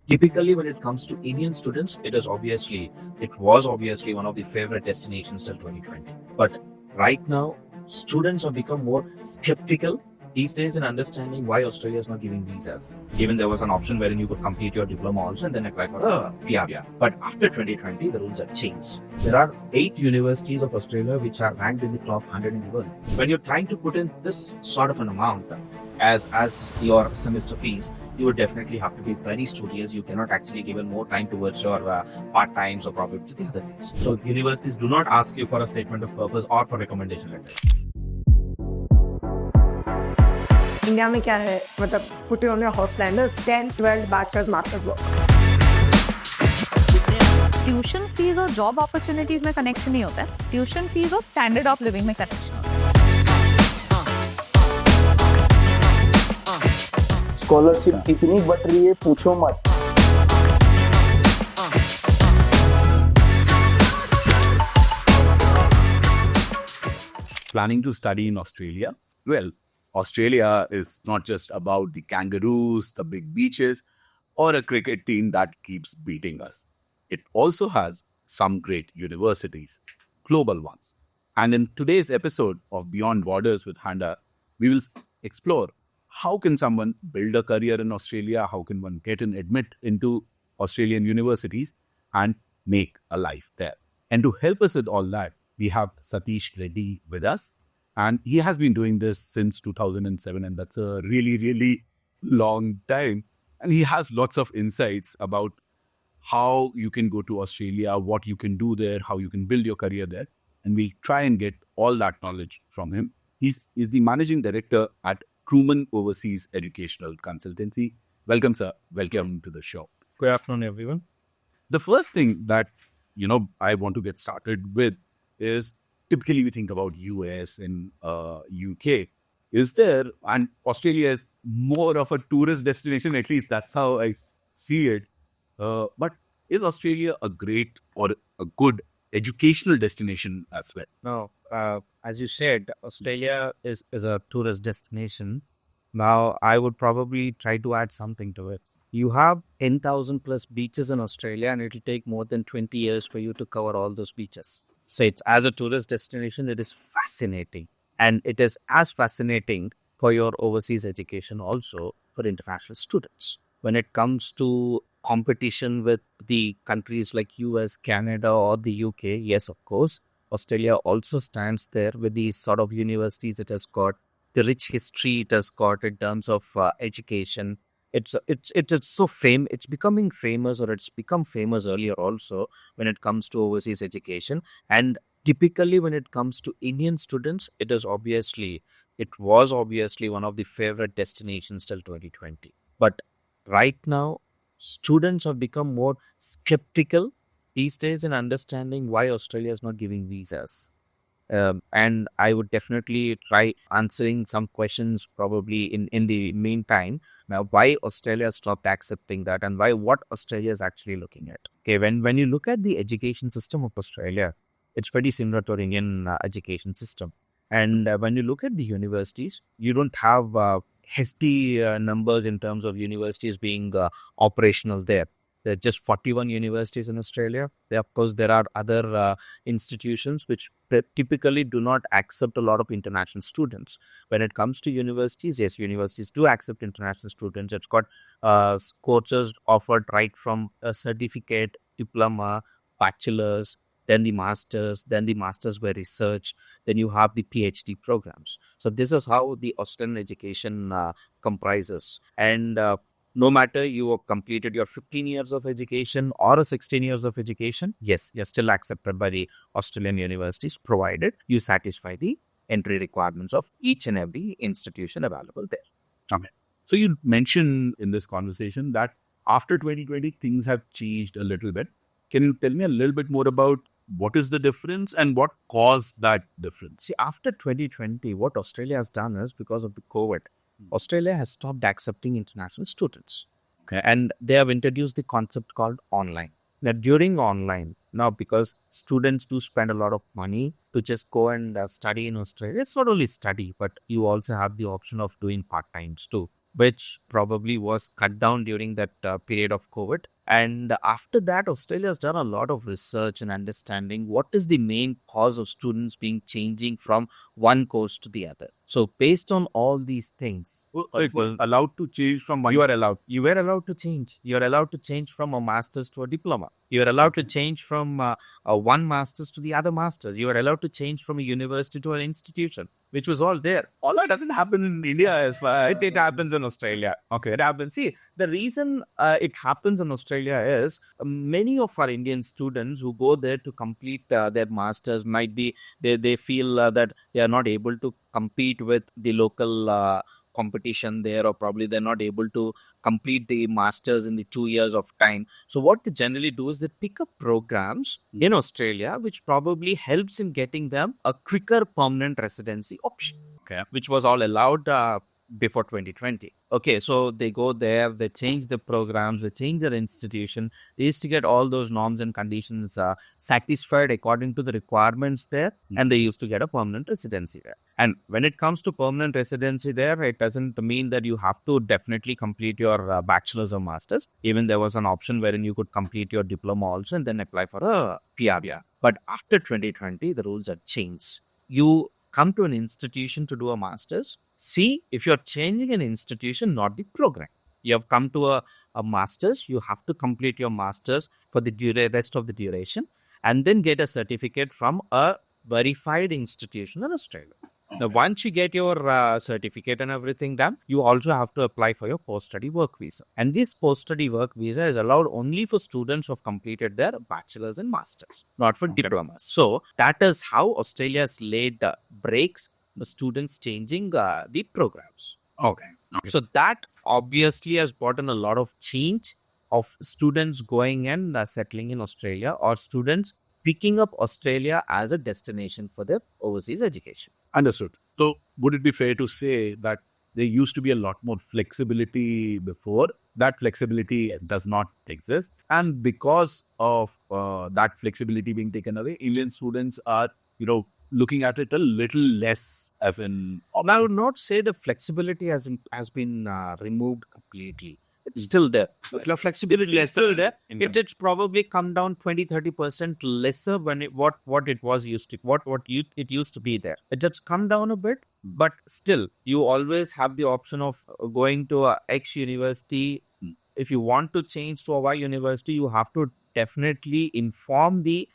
Typically, when it comes to Indian students, it was obviously one of the favorite destinations till 2020. But right now, students have become more skeptical these days in understanding why Australia is not giving visas. Even there was an option wherein you could complete your diploma also and then apply for a PR. But after 2020, the rules have changed. There are 8 universities of Australia which are ranked in the top 100 in the world. When you're trying to put in this sort of an amount as your semester fees, you would definitely have to be very studious. You cannot actually give more time towards your part-times or probably the other things. So universities do not ask you for a statement of purpose or for recommendation letters. India में क्या है, मतलब put it on your house planners, 10, 12 bachelor's, master's work. Tuition fees और job opportunities में connection नहीं होता है, tuition fees और स्टैंडर्ड ऑफ लिविंग में कनेक्शन होता है। स्कॉलरशिप इतनी बढ़ रही है, पूछो मत। Planning to study in Australia? Well, Australia is not just about the kangaroos, the big beaches, or a cricket team that keeps beating us. It also has some great universities, global ones. And in today's episode of Beyond Borders with Handa, we will explore how can someone build a career in Australia, how can one get an admit into Australian universities and make a life there. And to help us with all that, we have Satish Reddy with us. And he has been doing this since 2007, and that's a really, really long time. And he has lots of insights about how you can go to Australia, what you can do there, how you can build your career there. And we'll try and get all that knowledge from him. He's the managing director at Truman Overseas Educational Consultancy. Welcome, sir. Welcome to the show. Good afternoon, everyone. The first thing that, I want to get started with is typically we think about US and UK. Is there, and Australia is more of a tourist destination, at least that's how I see it. But is Australia a great or a good educational destination as well? Now, as you said, Australia is a tourist destination. Now, I would probably try to add something to it. You have 10,000 plus beaches in Australia, and it'll take more than 20 years for you to cover all those beaches. So it's, as a tourist destination, it is fascinating. And it is as fascinating for your overseas education also for international students. When it comes to competition with the countries like US, Canada, or the UK, yes, of course, Australia also stands there with the sort of universities it has got, the rich history it has got in terms of education. It's so famous. It's becoming famous, or it's become famous earlier also when it comes to overseas education. And typically, when it comes to Indian students, it was obviously one of the favorite destinations till 2020. But right now, students have become more skeptical these days in understanding why Australia is not giving visas. And I would definitely try answering some questions probably in the meantime. Now, why Australia stopped accepting that, and what Australia is actually looking at. Okay, when you look at the education system of Australia, it's pretty similar to our Indian education system. And when you look at the universities, you don't have hefty numbers in terms of universities being operational there. There are just 41 universities in Australia. Of course, there are other institutions which typically do not accept a lot of international students. When it comes to universities, yes, universities do accept international students. It's got courses offered right from a certificate, diploma, bachelor's, then the master's by research, then you have the PhD programs. So this is how the Australian education comprises. And no matter you have completed your 15 years of education or a 16 years of education, yes, you're still accepted by the Australian universities, provided you satisfy the entry requirements of each and every institution available there. Okay. So you mentioned in this conversation that after 2020, things have changed a little bit. Can you tell me a little bit more about what is the difference and what caused that difference? See, after 2020, what Australia has done is, because of the COVID, Australia has stopped accepting international students. Okay, and they have introduced the concept called online. Now, during online, now because students do spend a lot of money to just go and study in Australia, it's not only study, but you also have the option of doing part-times too. which probably was cut down during that period of COVID. And after that, Australia has done a lot of research and understanding what is the main cause of students being changing from one course to the other. So based on all these things, So it was allowed to change from one. you were allowed to change. You are allowed to change from a master's to a diploma. You are allowed to change from one master's to the other master's. You are allowed to change from a university to an institution, which was all there. All that doesn't happen in India as far. It happens in Australia. Okay, it happens. See, the reason it happens in Australia is many of our Indian students who go there to complete their masters might be they feel that they are not able to compete with the local competition there, or probably they're not able to complete the masters in the 2 years of time. So what they generally do is they pick up programs in Australia, which probably helps in getting them a quicker permanent residency option. Okay. Which was all allowed before 2020. Okay, so they go there, they change the programs, they change their institution. They used to get all those norms and conditions satisfied according to the requirements there, and they used to get a permanent residency there. And when it comes to permanent residency there, it doesn't mean that you have to definitely complete your bachelor's or master's. Even there was an option wherein you could complete your diploma also and then apply for a PR. Yeah. But after 2020, the rules are changed. You come to an institution to do a master's. See, if you're changing an institution, not the program. You have come to a master's, you have to complete your master's for the rest of the duration, and then get a certificate from a verified institution in Australia. Now, once you get your certificate and everything done, you also have to apply for your post-study work visa. And this post-study work visa is allowed only for students who have completed their bachelor's and master's, not for diplomas. So that is how Australia has laid breaks the students changing the programs. Okay. So that obviously has brought in a lot of change of students going and settling in Australia, or students picking up Australia as a destination for their overseas education. Understood. So would it be fair to say that there used to be a lot more flexibility before? That flexibility does not exist. And because of that flexibility being taken away, Indian students are, looking at it a little less as an option. I would not say the flexibility has been removed completely. It's still there. The flexibility is still there. It's probably come down 20-30% lesser when what it was used to, it used to be there. It just come down a bit, but still you always have the option of going to a X university. If you want to change to a Y university, you have to definitely inform the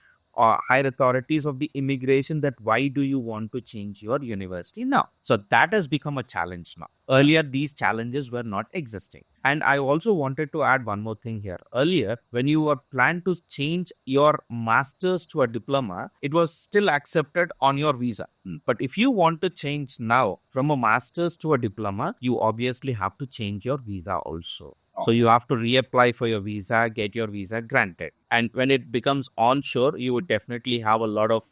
higher authorities of the immigration that why do you want to change your university now. So that has become a challenge now. Earlier, these challenges were not existing. And I also wanted to add one more thing here. Earlier, when you were planned to change your master's to a diploma, it was still accepted on your visa. But if you want to change now from a master's to a diploma, you obviously have to change your visa also. So you have to reapply for your visa, get your visa granted. And when it becomes onshore, you would definitely have a lot of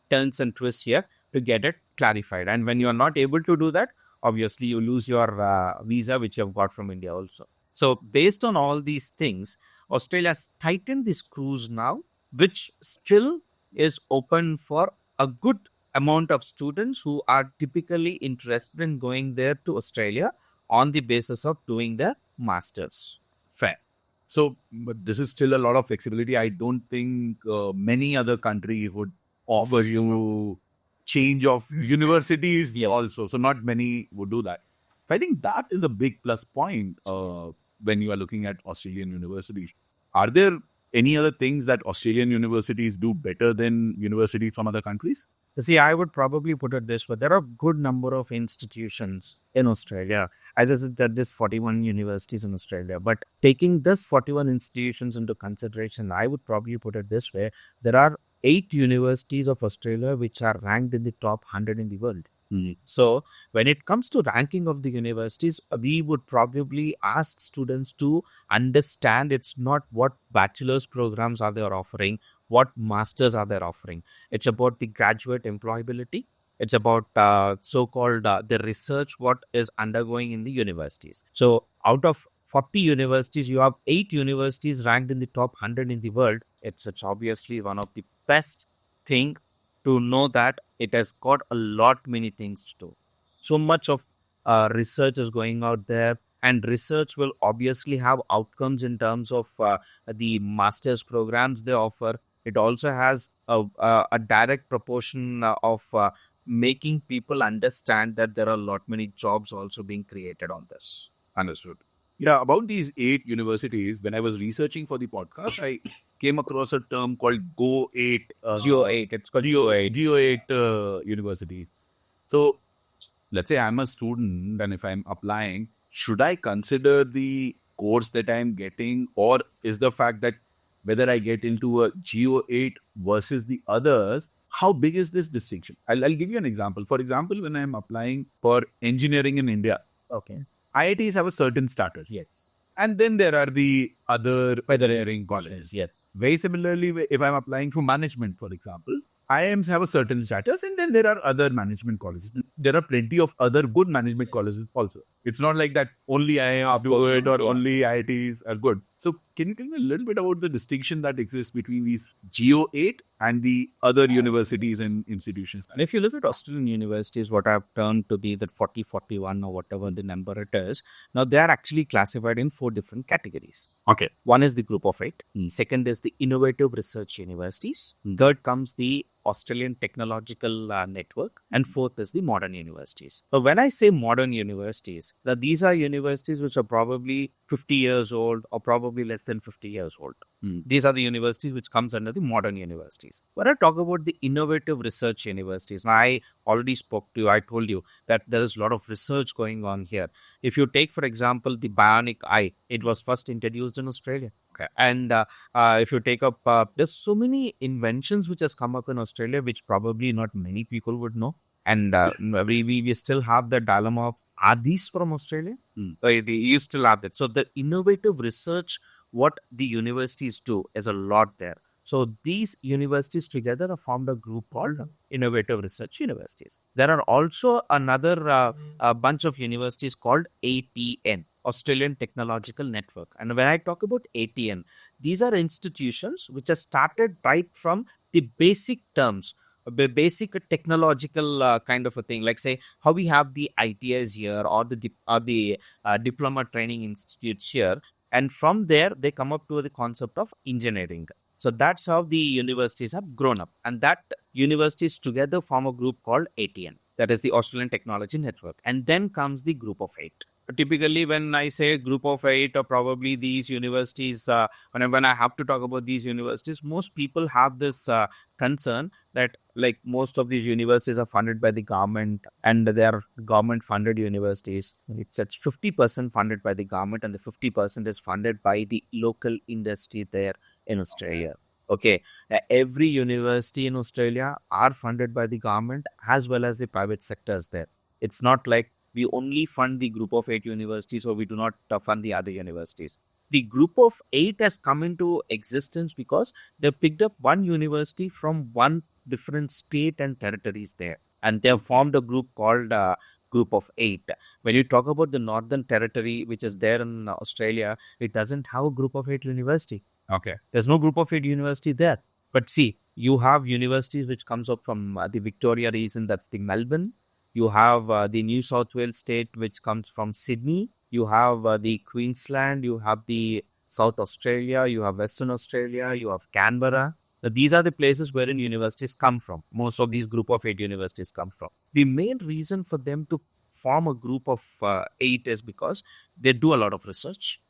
turns and twists here to get it clarified. And when you are not able to do that, obviously you lose your visa, which you have got from India also. So based on all these things, Australia has tightened the screws now, which still is open for a good amount of students who are typically interested in going there to Australia on the basis of doing their masters. Fair. So, but this is still a lot of flexibility. I don't think many other countries would offer you change of universities also. So not many would do that. I think that is a big plus point when you are looking at Australian universities. Are there any other things that Australian universities do better than universities from other countries? See, I would probably put it this way. There are a good number of institutions in Australia. As I said, there's 41 universities in Australia. But taking this 41 institutions into consideration, I would probably put it this way. There are 8 universities of Australia which are ranked in the top 100 in the world. So when it comes to ranking of the universities, we would probably ask students to understand it's not what bachelor's programs are they offering, what masters are they offering. It's about the graduate employability. It's about so-called the research what is undergoing in the universities. So out of 40 universities, you have 8 universities ranked in the top 100 in the world. It's obviously one of the best thing to know that it has got a lot many things to do. So much of research is going out there, And research will obviously have outcomes in terms of the master's programs they offer. It also has a direct proportion of making people understand that there are a lot many jobs also being created on this. Understood. Yeah, about these 8 universities, when I was researching for the podcast, I came across a term called Go 8. Geo 8, it's called Geo 8. Geo 8 universities. So let's say I'm a student and if I'm applying, should I consider the course that I'm getting, or is the fact that whether I get into a Geo 8 versus the others, how big is this distinction? I'll give you an example. For example, when I'm applying for engineering in India, Okay. IITs have a certain status. Yes. And then there are the other engineering colleges. Yes. Very similarly, if I'm applying for management, for example, IIMs have a certain status, and then there are other management colleges. There are plenty of other good management colleges also. It's not like that only IIMs do it or only IITs are good. So, can you tell me a little bit about the distinction that exists between these Geo 8 and the other universities and institutions? And if you look at Australian universities, what I've turned to be that 40, 41 or whatever the number it is, now they are actually classified in 4 different categories. Okay. One is the group of 8. Second is the innovative research universities. Third comes the Australian Technological Network. And fourth is the modern universities. But when I say modern universities, that these are universities which are probably 50 years old or probably less than 50 years old. These are the universities which comes under the modern universities. When I talk about the innovative research universities, now I already spoke to you, I told you that there is a lot of research going on here. If you take, for example, the bionic eye, it was first introduced in Australia. Okay. And if you take up, there's so many inventions which has come up in Australia, which probably not many people would know. And we still have the dilemma of, are these from Australia? You still have that. So the innovative research, what the universities do is a lot there. So these universities together have formed a group called Innovative Research Universities. There are also another bunch of universities called ATN, Australian Technological Network. And when I talk about ATN, these are institutions which are started right from the basic terms, the basic technological kind of a thing, like say how we have the ITIs here or the diploma training institutes here. And from there, they come up to the concept of engineering. So that's how the universities have grown up. And that universities together form a group called ATN. That is the Australian Technology Network. And then comes the group of 8. Typically, when I say group of 8 or probably these universities, when I have to talk about these universities, most people have this concern that like most of these universities are funded by the government and they are government funded universities. It's at 50% funded by the government and the 50% is funded by the local industry there in Australia. Okay, every university in Australia are funded by the government as well as the private sectors there. It's not like we only fund the group of 8 universities or we do not fund the other universities. The group of 8 has come into existence because they picked up one university from one different state and territories there. And they have formed a group called Group of 8. When you talk about the Northern Territory, which is there in Australia, it doesn't have a group of 8 university. Okay. There's no group of 8 university there. But see, you have universities which comes up from the Victoria region, that's the Melbourne. You have the New South Wales state, which comes from Sydney. You have the Queensland. You have the South Australia. You have Western Australia. You have Canberra. Now, these are the places wherein universities come from. Most of these group of 8 universities come from. The main reason for them to form a group of 8 is because they do a lot of research.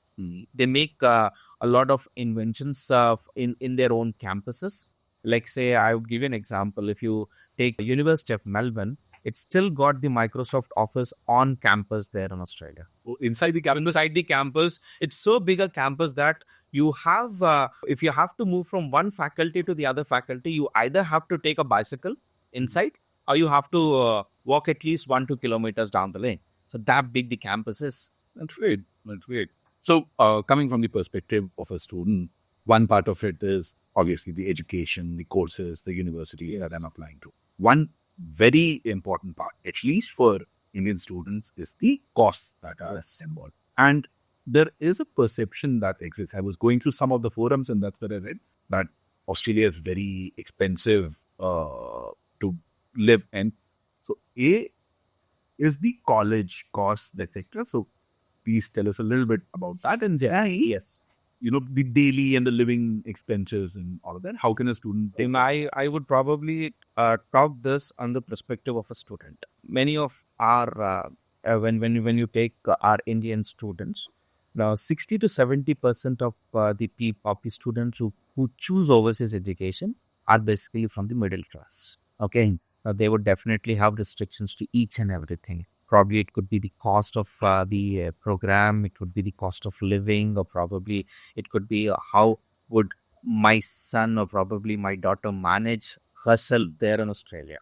They make a lot of inventions in their own campuses. Like say, I would give you an example. If you take the University of Melbourne, it's still got the Microsoft Office on campus there in Australia. Inside the campus? Inside the campus, it's so big a campus that you have, if you have to move from one faculty to the other faculty, you either have to take a bicycle inside or you have to walk at least 1-2 kilometers down the lane. So that big the campus is. That's great. That's great. So coming from the perspective of a student, one part of it is obviously the education, the courses, the university that I'm applying to. One very important part, at least for Indian students, is the costs that are involved. And there is a perception that exists. I was going through some of the forums and that's where I read that Australia is very expensive to live in. So A is the college costs, etc. So please tell us a little bit about that. And yes, the daily and the living expenses and all of that. How can a student? Then I would probably talk this on the perspective of a student. Many of our when you take our Indian students, now 60 to 70% of of the students who choose overseas education are basically from the middle class. Okay, they would definitely have restrictions to each and everything. Probably it could be the cost of the program, it could be the cost of living, or probably it could be how would my son or probably my daughter manage herself there in Australia.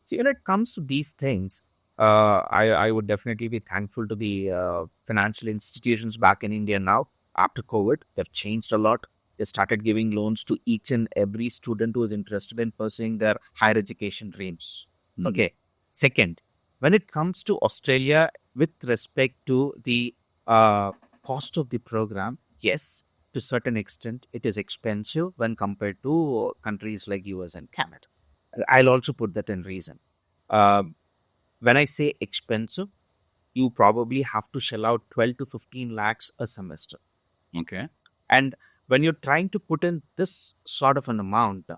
So when it comes to these things, I would definitely be thankful to the financial institutions back in India now. After COVID, they've changed a lot. They started giving loans to each and every student who is interested in pursuing their higher education dreams. Okay. Second, when it comes to Australia, with respect to the cost of the program, yes, to a certain extent, it is expensive when compared to countries like US and Canada. I'll also put that in reason. Um, when I say expensive, you probably have to shell out 12 to 15 lakhs a semester. Okay. And when you're trying to put in this sort of an amount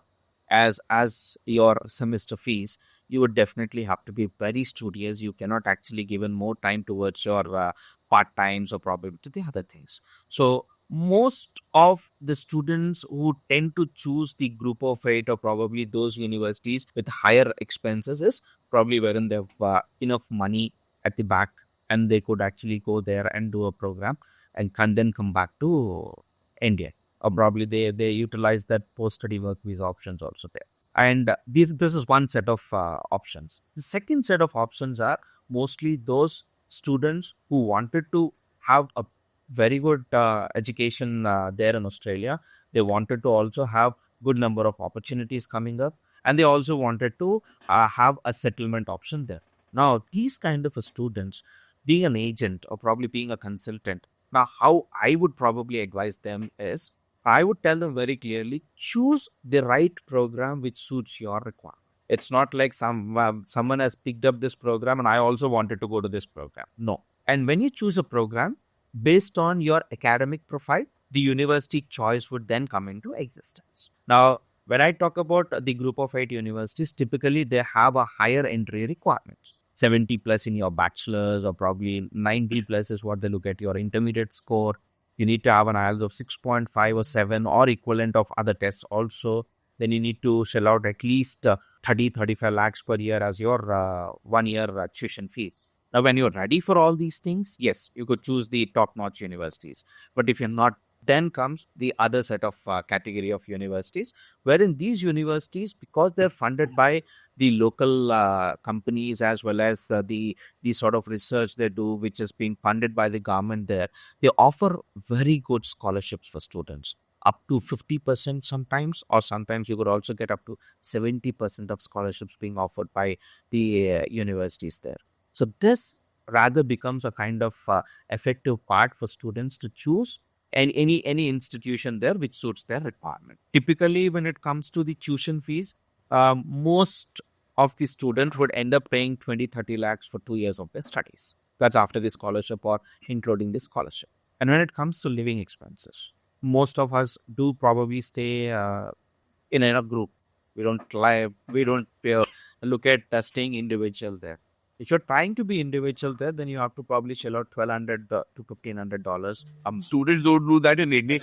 as your semester fees, you would definitely have to be very studious. You cannot actually give in more time towards your part times or probably to the other things. So most of the students who tend to choose the group of eight or probably those universities with higher expenses is probably wherein they have enough money at the back and they could actually go there and do a program and can then come back to India. Or probably they utilize that post-study work visa options also there. And this is one set of options. The second set of options are mostly those students who wanted to have a very good education there in Australia. They wanted to also have good number of opportunities coming up, and they also wanted to have a settlement option there. Now, these kind of students, being an agent or probably being a consultant, now how I would probably advise them is I would tell them very clearly, choose the right program which suits your requirement. It's not like someone has picked up this program and I also wanted to go to this program. No. And when you choose a program based on your academic profile, the university choice would then come into existence. Now, when I talk about the group of eight universities, typically they have a higher entry requirement. 70 plus in your bachelor's or probably 90 plus is what they look at your intermediate score. You need to have an IELTS of 6.5 or 7 or equivalent of other tests also. Then you need to shell out at least 35 lakhs per year as your 1 year tuition fees. Now, when you're ready for all these things, yes, you could choose the top-notch universities. But if you're not, then comes the other set of category of universities, wherein these universities, because they're funded by the local companies as well as the sort of research they do, which is being funded by the government there, they offer very good scholarships for students, up to 50% sometimes, or sometimes you could also get up to 70% of scholarships being offered by the universities there. So this rather becomes a kind of effective part for students to choose and any institution there which suits their requirement. Typically, when it comes to the tuition fees, most of the students would end up paying 20-30 lakhs for 2 years of their studies. That's after the scholarship or including the scholarship. And when it comes to living expenses, most of us do probably stay in a group. We don't look at staying individual there. If you're trying to be individual there, then you have to probably shell out $1,200 to $1,500. Students don't do that in India.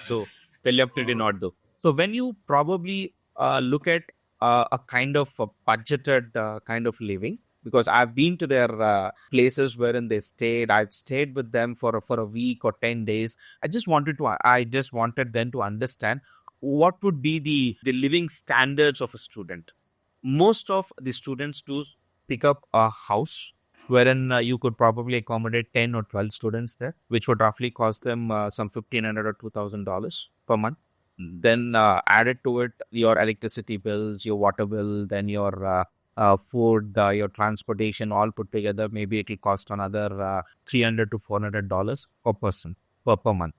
So they definitely not do. So when you probably look at a kind of a budgeted kind of living, because I've been to their places wherein they stayed. I've stayed with them for a week or 10 days. I just wanted them to understand what would be the living standards of a student. Most of the students do pick up a house wherein you could probably accommodate 10 or 12 students there, which would roughly cost them some $1,500 or $2,000 per month. Then added to it your electricity bills, your water bill, then your food, your transportation, all put together, maybe it will cost another $300 to $400 per person per month.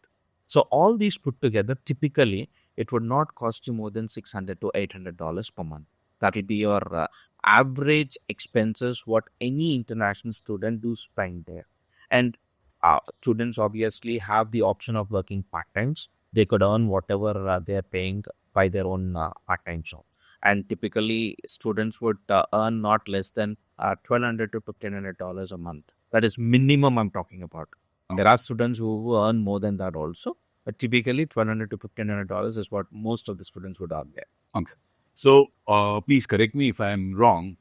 So all these put together, typically it would not cost you more than $600 to $800 per month. That will be your average expenses what any international student do spend there. And Students obviously have the option of working part times. They could earn whatever they're paying by their own part time job. And typically, students would earn not less than $1,200 to $1,500 a month. That is minimum I'm talking about. There are students who earn more than that also, but typically $1,200 to $1,500 is what most of the students would earn there. Okay. So, please correct me if I'm wrong.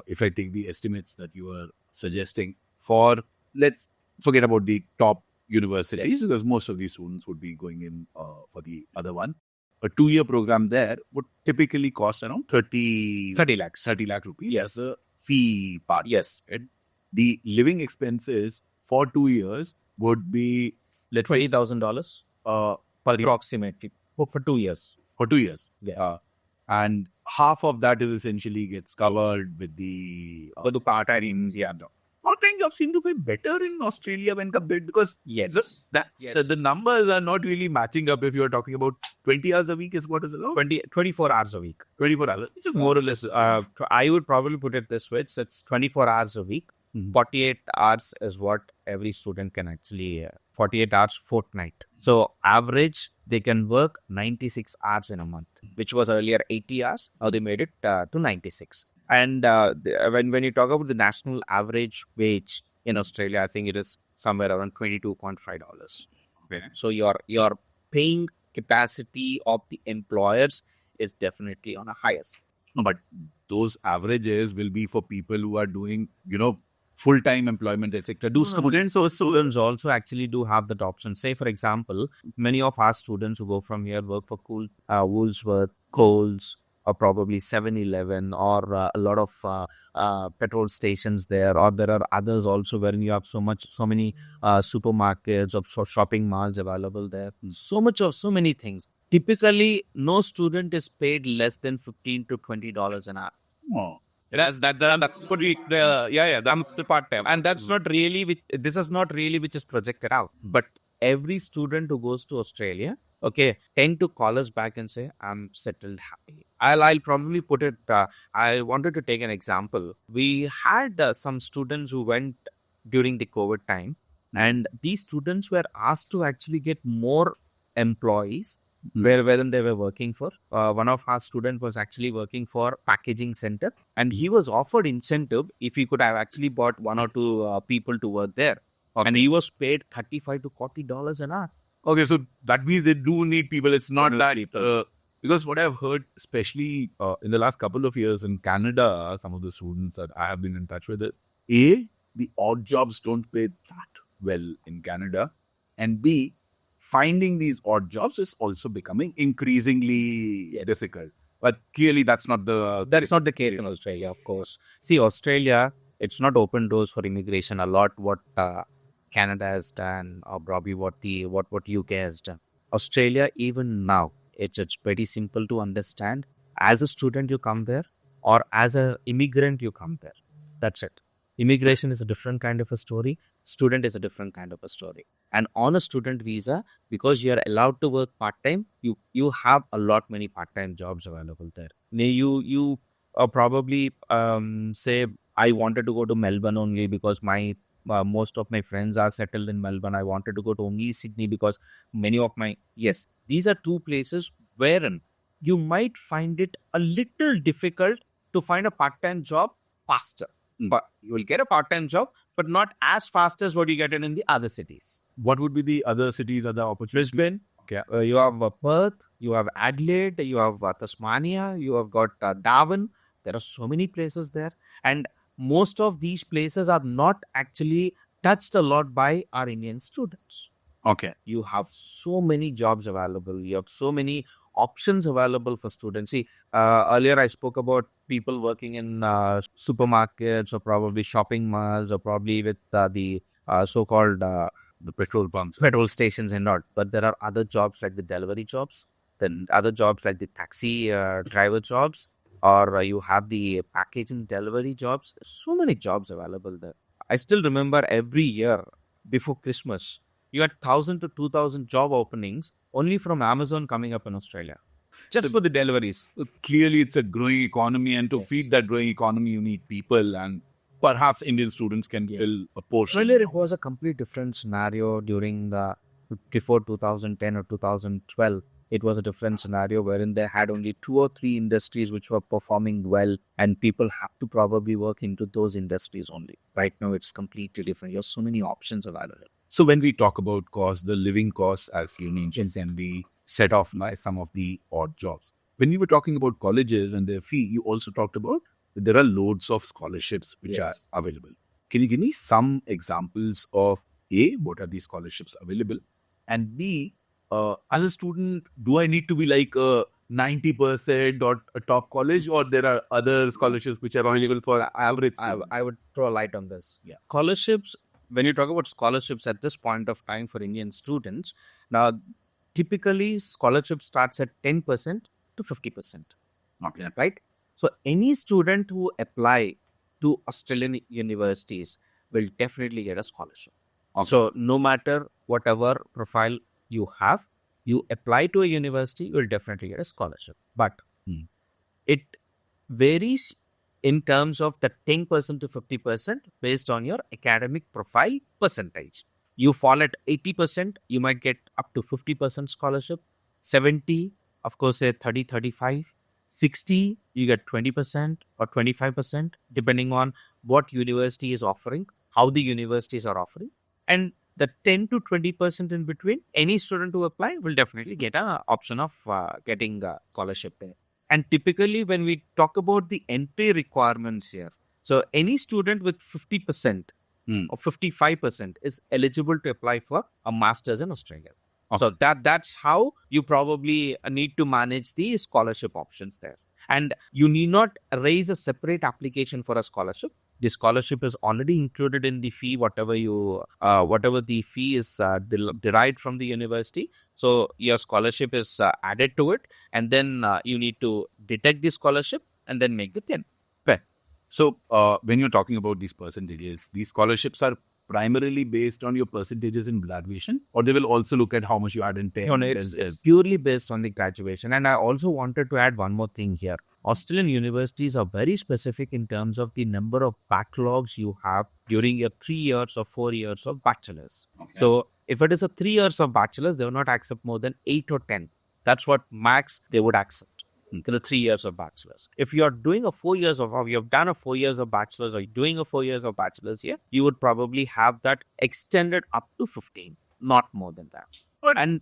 If I take the estimates that you are suggesting for, let's forget about the top universities, because most of these students would be going in for the other one. A 2-year program there would typically cost around 30 lakhs rupees. Yes, a fee part. Yes. And the living expenses for 2 years would be, let's say, $20,000 approximately for 2 years. for 2 years. Yeah. And half of that is essentially gets covered with the For the part time in India. part-time jobs seem to be better in Australia when compared, because Yes. Yes. the numbers are not really matching up. If you are talking about 20 hours a week is what is allowed? 24 hours a week. 24 hours. Which is more or less. I would probably put it this way. It's 24 hours a week. Mhm. 48 hours is what every student can actually, 48 hours fortnight. So average, they can work 96 hours in a month, which was earlier 80 hours. Now they made it to 96. And when you talk about the national average wage in Australia, I think it is somewhere around $22.5. So your paying capacity of the employers is definitely on a higher side. But those averages will be for people who are doing, full-time employment, etc. Do students also? Students also actually do have that option. Say, for example, many of our students who go from here work for Woolworth, Coles, or probably 7-Eleven, or a lot of petrol stations there. Or there are others also wherein you have so many supermarkets or shopping malls available there. So many things. Typically, no student is paid less than $15 to $20 an hour. Oh. That's pretty, that's the part time, and that's not really this is not really which is projected out. But every student who goes to Australia, tend to call us back and say, "I'm settled, happy." I'll probably put it. I wanted to take an example. We had some students who went during the COVID time, and these students were asked to actually get more employees where they were working for. One of our students was actually working for packaging center, and he was offered incentive if he could have actually bought 1 or 2 people to work there. And he was paid $35 to $40 an hour. Okay, so that means they do need people. It's not that because what I've heard, especially in the last couple of years in Canada, some of the students that I have been in touch with is A, the odd jobs don't pay that well in Canada, and B, finding these odd jobs is also becoming increasingly difficult. But clearly, that's not the case in Australia, of course. See, Australia, it's not open doors for immigration a lot. What Canada has done, or probably what UK has done. Australia, even now, it's pretty simple to understand. As a student, you come there, or as an immigrant, you come there. That's it. Immigration is a different kind of a story. Student is a different kind of a story. And on a student visa, because you are allowed to work part-time, you have a lot many part-time jobs available there. You probably say, I wanted to go to Melbourne only because my most of my friends are settled in Melbourne. I wanted to go to only Sydney because many of my... Yes, these are two places wherein you might find it a little difficult to find a part-time job faster. But you will get a part-time job, but not as fast as what you get in the other cities. What would be the other cities, other opportunities? Brisbane, you have Perth, you have Adelaide, you have Tasmania, you have got Darwin. There are so many places there. And most of these places are not actually touched a lot by our Indian students. Okay. You have so many jobs available. You have so many options available for students. See, earlier I spoke about people working in supermarkets or probably shopping malls or probably with the so-called the petrol pumps, petrol stations and not. But there are other jobs like the delivery jobs, then other jobs like the taxi driver jobs, or you have the packaging delivery jobs. So many jobs available there. I still remember every year before Christmas, you had 1,000 to 2,000 job openings only from Amazon coming up in Australia, just for the deliveries. Clearly, it's a growing economy, and to feed that growing economy, you need people. And perhaps Indian students can fill a portion. Earlier, it was a complete different scenario during the before 2010 or 2012. It was a different scenario wherein they had only 2 or 3 industries which were performing well, and people have to probably work into those industries only. Right now, it's completely different. You have so many options available. So when we talk about cost, the living costs, as you mentioned, can be set off by some of the odd jobs. When we were talking about colleges and their fee, you also talked about that there are loads of scholarships which are available. Can you give me some examples of A, what are these scholarships available? And B, as a student, do I need to be like a 90% or a top college, or there are other scholarships which are available for average students? I would throw a light on this. Yeah. Scholarships, when you talk about scholarships at this point of time for Indian students, now typically scholarship starts at 10% to 50%. Okay. Right? So any student who apply to Australian universities will definitely get a scholarship. Okay. So no matter whatever profile you have, you apply to a university, you will definitely get a scholarship. But it varies in terms of the 10% to 50% based on your academic profile percentage. You fall at 80%, you might get up to 50% scholarship. 70, of course, say 30, 35. 60, you get 20% or 25%, depending on what university is offering, how the universities are offering. And the 10 to 20% in between, any student who apply will definitely get an option of getting a scholarship there. And typically, when we talk about the entry requirements here, so any student with 50% or 55% is eligible to apply for a master's in Australia. So that's how you probably need to manage the scholarship options there. And you need not raise a separate application for a scholarship. The scholarship is already included in the fee, whatever the fee is derived from the university. So your scholarship is added to it, and then you need to detect the scholarship and then make the claim. Fair. So when you're talking about these percentages, these scholarships are primarily based on your percentages in graduation, or they will also look at how much you had in 10? No, it's purely based on the graduation. And I also wanted to add one more thing here. Australian universities are very specific in terms of the number of backlogs you have during your 3 years or 4 years of bachelor's. Okay. So if it is a 3 years of bachelor's, they will not accept more than 8 or 10. That's what max they would accept in the 3 years of bachelor's. If you are doing a 4 years of, or you have done a 4 years of bachelor's, or you're doing a 4 years of bachelor's here, you would probably have that extended up to 15, not more than that.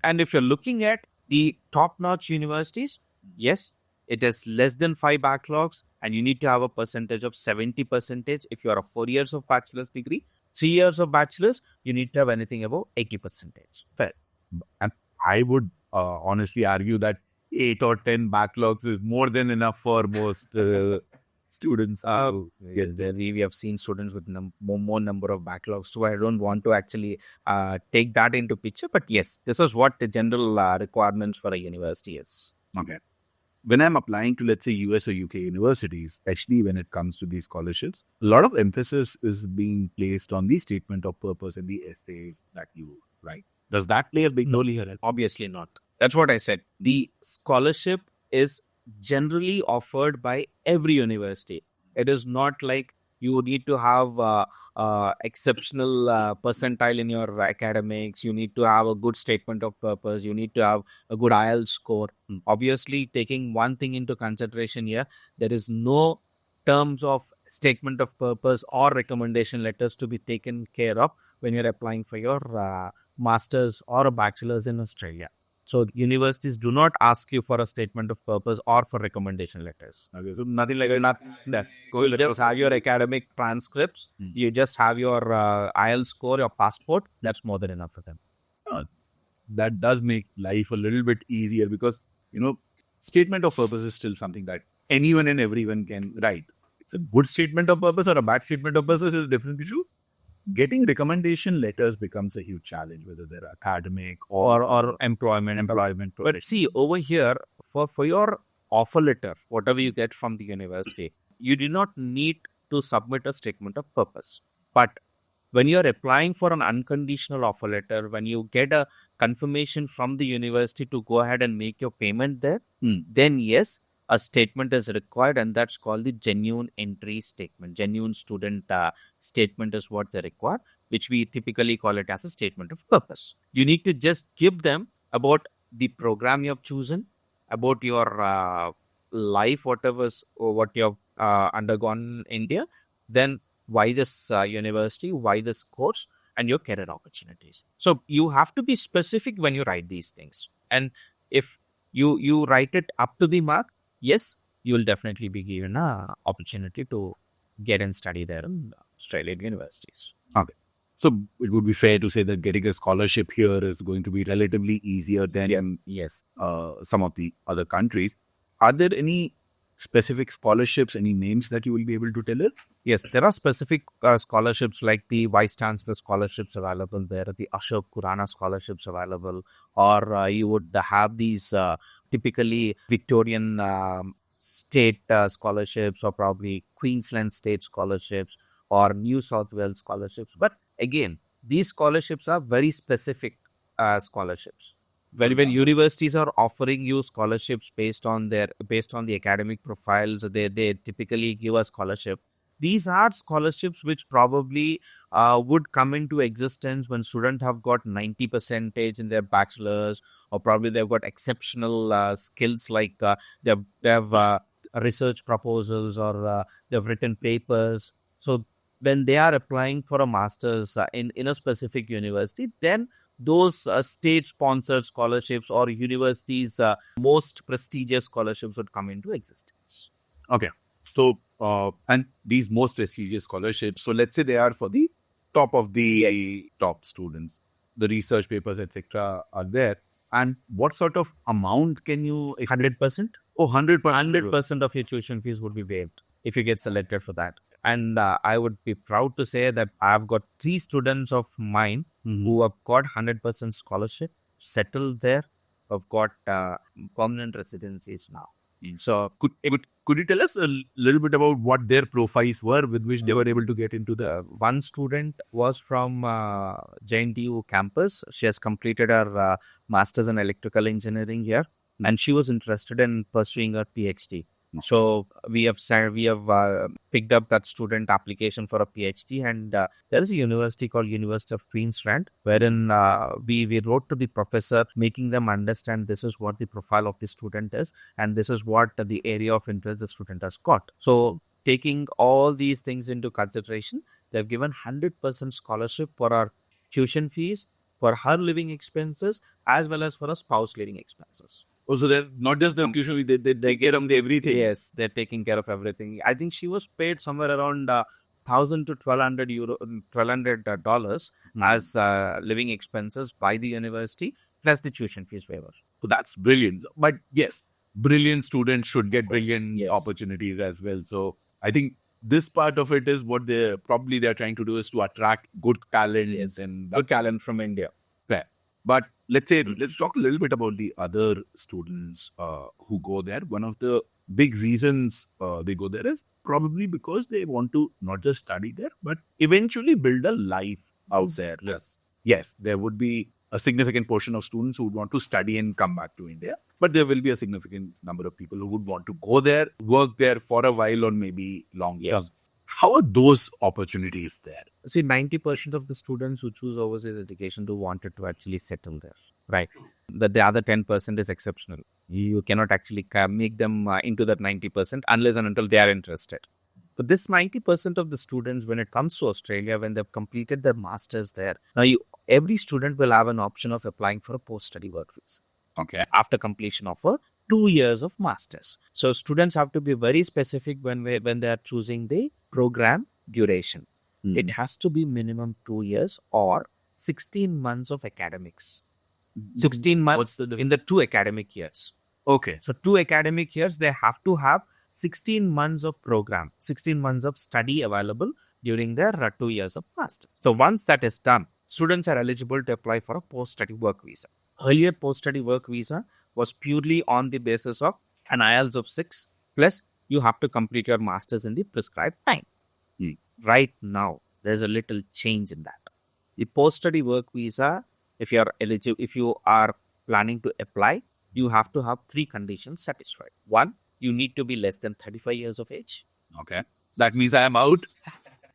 And if you're looking at the top-notch universities, yes, it is less than 5 backlogs, and you need to have a percentage of 70% if you are a 4 years of bachelor's degree. 3 years of bachelor's, you need to have anything above 80%. Fair. And I would honestly argue that 8 or 10 backlogs is more than enough for most students. We have seen students with more number of backlogs too. I don't want to actually take that into picture, but yes, this is what the general requirements for a university is. Okay. When I'm applying to, let's say, US or UK universities, especially when it comes to these scholarships, a lot of emphasis is being placed on the statement of purpose and the essays that you write. Does that play a big role here? Obviously not. That's what I said. The scholarship is generally offered by every university. It is not like you need to have exceptional percentile in your academics. You need to have a good statement of purpose. You need to have a good IELTS score. Obviously, taking one thing into consideration here, there is no terms of statement of purpose or recommendation letters to be taken care of when you're applying for your master's or a bachelor's in Australia. So universities do not ask you for a statement of purpose or for recommendation letters. Okay, so nothing like that. You just have your academic transcripts. You just have your IELTS score, your passport. That's more than enough for them. That does make life a little bit easier because, statement of purpose is still something that anyone and everyone can write. It's a good statement of purpose or a bad statement of purpose is a different issue. Getting recommendation letters becomes a huge challenge, whether they're academic or employment. But see, over here, for your offer letter, whatever you get from the university, you do not need to submit a statement of purpose. But when you're applying for an unconditional offer letter, when you get a confirmation from the university to go ahead and make your payment there, then yes, a statement is required, and that's called the genuine entry statement. Genuine student statement is what they require, which we typically call it as a statement of purpose. You need to just give them about the program you have chosen, about your life, what you have undergone in India, then why this university, why this course, and your career opportunities. So you have to be specific when you write these things. And if you write it up to the mark, yes, you will definitely be given an opportunity to get and study there in Australian universities. Okay. So it would be fair to say that getting a scholarship here is going to be relatively easier than some of the other countries. Are there any specific scholarships, any names that you will be able to tell us? Yes, there are specific scholarships like the Vice Chancellor scholarships available there, the Ashok Khurana scholarships available, or you would have these typically Victorian state scholarships, or probably Queensland state scholarships, or New South Wales scholarships. But again, these scholarships are very specific scholarships. When universities are offering you scholarships based on the academic profiles, they typically give a scholarship. These are scholarships which probably would come into existence when students have got 90% in their bachelor's, or probably they've got exceptional skills like they have research proposals, or they've written papers. So when they are applying for a master's in a specific university, then those state-sponsored scholarships or universities' most prestigious scholarships would come into existence. Okay. So, and these most prestigious scholarships, so let's say they are for the top of the top students, the research papers, etc. are there. And what sort of amount can you... 100%? Oh, 100%. 100% of your tuition fees would be waived if you get selected for that. And I would be proud to say that I've got 3 students of mine who have got 100% scholarship, settled there, have got permanent residencies now. So could you tell us a little bit about what their profiles were with which they were able to get into the... One student was from JNTU campus. She has completed her master's in electrical engineering here, and she was interested in pursuing her PhD. So we have picked up that student application for a PhD, and there is a university called University of Queensland, wherein we wrote to the professor, making them understand this is what the profile of the student is, and this is what the area of interest the student has got. So taking all these things into consideration, they've given 100% scholarship for our tuition fees, for her living expenses, as well as for a spouse living expenses. Oh, so they're not just the tuition fee, they get them everything. Yes, they're taking care of everything. I think she was paid somewhere around $1,000 to $1,200 as living expenses by the university, plus the tuition fees waiver. So that's brilliant. But yes, brilliant students should get brilliant opportunities as well. So I think this part of it is what they're trying to do, is to attract good talent and good talent from India. Fair. But let's talk a little bit about the other students who go there. One of the big reasons they go there is probably because they want to not just study there, but eventually build a life out there. Yes, there would be a significant portion of students who would want to study and come back to India, but there will be a significant number of people who would want to go there, work there for a while, or maybe long years. Yeah. How are those opportunities there? See, 90% of the students who choose overseas education do wanted to actually settle there, right? That the other 10% is exceptional. You cannot actually make them into that 90% unless and until they are interested. But this 90% of the students, when it comes to Australia, when they've completed their masters there, now every student will have an option of applying for a post-study work visa. Okay. After completion of 2 years of masters. So students have to be very specific when they are choosing the program duration. It has to be minimum 2 years or 16 months of academics. 16 months in the 2 academic years. Okay. So 2 academic years, they have to have 16 months of program, 16 months of study available during their 2 years of master. So once that is done, students are eligible to apply for a post-study work visa. Earlier post-study work visa was purely on the basis of an IELTS of 6, plus you have to complete your masters in the prescribed time. Right now, there's a little change in that. The post-study work visa, if you are planning to apply, you have to have 3 conditions satisfied. 1, you need to be less than 35 years of age. Okay. That means I am out.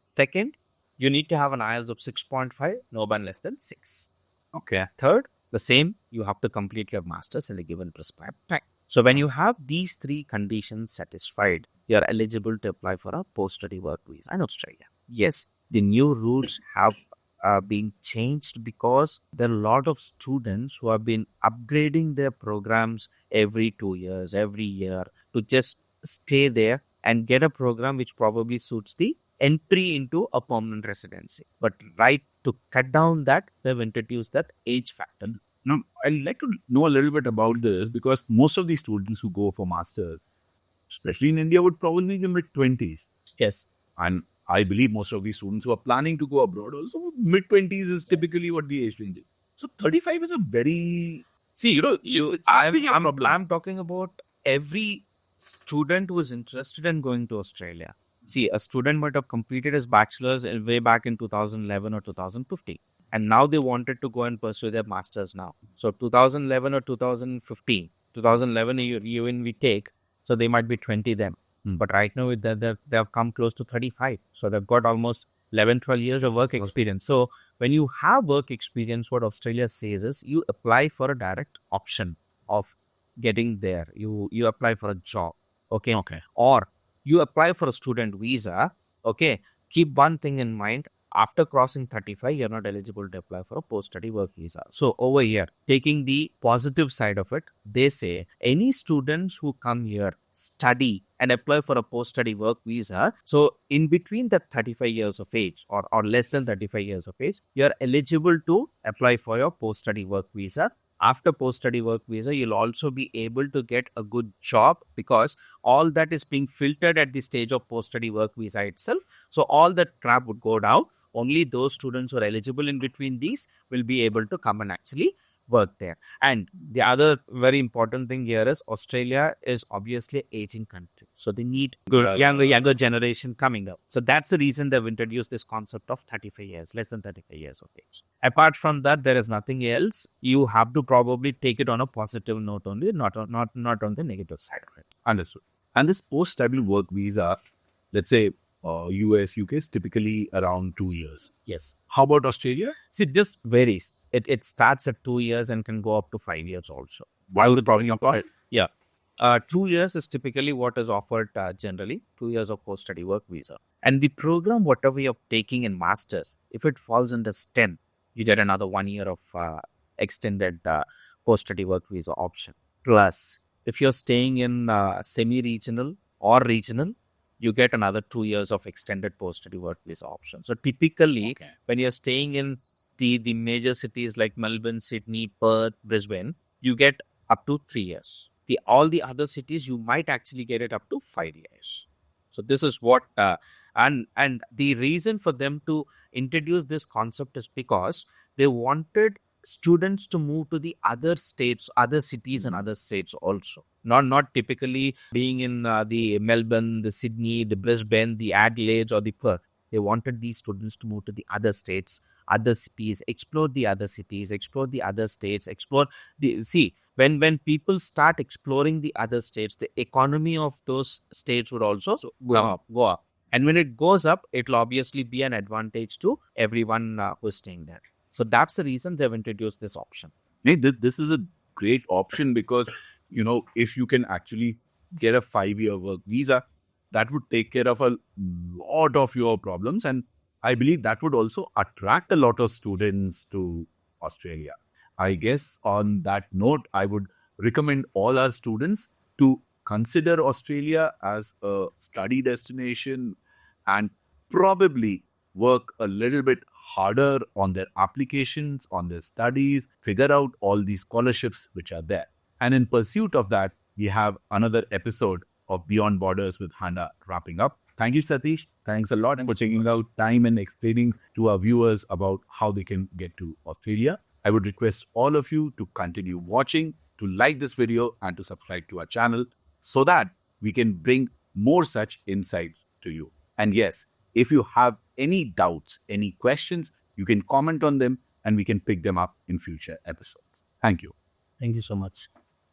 Second, you need to have an IELTS of 6.5, no band less than 6. Okay. Third, the same, you have to complete your master's in a given prescribed time. So when you have these three conditions satisfied, you are eligible to apply for a post-study work visa in Australia. Yes, the new rules have been changed because there are a lot of students who have been upgrading their programs every 2 years, every year, to just stay there and get a program which probably suits the entry into a permanent residency. But right, to cut down that, they've introduced that age factor. Now, I'd like to know a little bit about this because most of these students who go for masters, especially in India, would probably be in the mid-20s. Yes. And I believe most of these students who are planning to go abroad also, mid-20s is typically what the age range is. So 35 is a very... See, I'm talking about every student who is interested in going to Australia. See, a student might have completed his bachelor's way back in 2011 or 2015. And now they wanted to go and pursue their master's now. So 2011 or 2015, 2011 even we take, so they might be 20 then. But right now they've come close to 35. So they've got almost 11, 12 years of work experience. So when you have work experience, what Australia says is you apply for a direct option of getting there. You apply for a job. Okay. Or you apply for a student visa. Okay. Keep one thing in mind. After crossing 35, you're not eligible to apply for a post-study work visa. So over here, taking the positive side of it, they say any students who come here, study and apply for a post-study work visa. So in between that 35 years of age or less than 35 years of age, you're eligible to apply for your post-study work visa. After post-study work visa, you'll also be able to get a good job because all that is being filtered at the stage of post-study work visa itself. So all that crap would go down. Only those students who are eligible in between these will be able to come and actually work there. And the other very important thing here is Australia is obviously an aging country. So they need younger generation coming up. So that's the reason they've introduced this concept of 35 years, less than 35 years of age. Apart from that, there is nothing else. You have to probably take it on a positive note only, not on the negative side of it. Understood. And this post-study work visa, let's say US, UK is typically around 2 years. Yes. How about Australia? See, this varies. It starts at 2 years and can go up to 5 years also. Why would the problem apply? Yeah. 2 years is typically what is offered generally, 2 years of post-study work visa. And the program, whatever you're taking in masters, if it falls under STEM, you get another 1 year of extended post-study work visa option. Plus, if you're staying in semi-regional or regional, you get another 2 years of extended post-study work visa option. So typically, when you're staying in the major cities like Melbourne, Sydney, Perth, Brisbane, you get up to 3 years. All the other cities, you might actually get it up to 5 years. So this is what, and the reason for them to introduce this concept is because they wanted students to move to the other states, other cities and other states also. Not typically being in the Melbourne, the Sydney, the Brisbane, the Adelaide or the Perth. They wanted these students to move to the other states, other cities, explore the other cities, explore the other states, when people start exploring the other states, the economy of those states would also go up. And when it goes up, it'll obviously be an advantage to everyone who's staying there. So that's the reason they've introduced this option. Hey, this is a great option because, if you can actually get a 5-year work visa, that would take care of a lot of your problems. And I believe that would also attract a lot of students to Australia. I guess on that note, I would recommend all our students to consider Australia as a study destination and probably work a little bit harder on their applications, on their studies, figure out all these scholarships which are there. And in pursuit of that, we have another episode of Beyond Borders with Handa wrapping up. Thank you, Satish. Thanks a lot for taking out time and explaining to our viewers about how they can get to Australia. I would request all of you to continue watching, to like this video and to subscribe to our channel so that we can bring more such insights to you. And yes, if you have any doubts, any questions, you can comment on them and we can pick them up in future episodes. Thank you. Thank you so much.